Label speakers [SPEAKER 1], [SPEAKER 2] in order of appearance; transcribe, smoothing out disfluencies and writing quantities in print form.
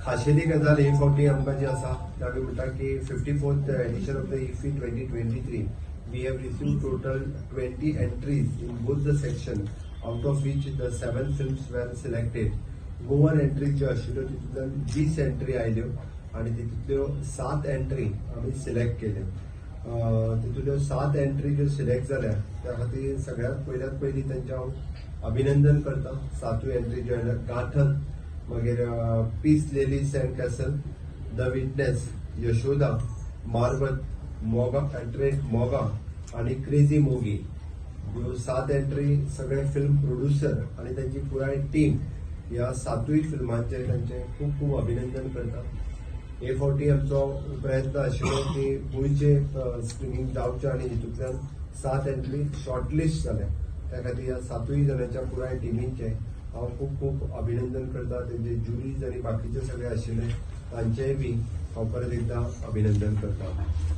[SPEAKER 1] खाशेली गजाल हे फावटी आमकां जी आसा ते आमी म्हणटा की 54th edition of the IFFI 2023 we have received total 20 entries in both the section, out of which the 7 films were selected. Goan entries ज्यो आशिल्ल्यो तितूंतल्यान 20 एंट्री आयल्यो आनी तितूंतल्यो 7 एंट्री आमी सिलेक्ट केल्यो. तितूंतल्यो 7 एंट्री ज्यो सिलेक्ट जाल्या त्या खातीर सगळ्यांत पयली तांचें हांव अभिनंदन करता. 7वी एंट्री ज्यो आयल्या गाठन, मागीर पीस लेलीज and castle, the witness, Yashoda, marble, मोगा ट्रेंट मोगा आणि क्रेझी मोगी ह्यो 7 एंट्री सगळे फिल्म प्रोड्युसर आणि त्यांची पुराय टीम ह्या 7वी फिल्मांचे तांचे खूप खूप अभिनंदन करता. हे फावटी आमचो प्रयत्न आशिल्लो की गोंयचे स्क्रिनींग जावचें आनी हितूंतल्यान 7 एंट्री शॉर्टलिस्ट जाल्या. त्या खातीर ह्या 7वी जणांच्या पुराय टिमीचे हांव खूप खूप अभिनंदन करता. तेंचे ज्युरीज आनी बाकीचे सगळे आशिल्ले तांचेय बी हांव परत एकदा अभिनंदन करता.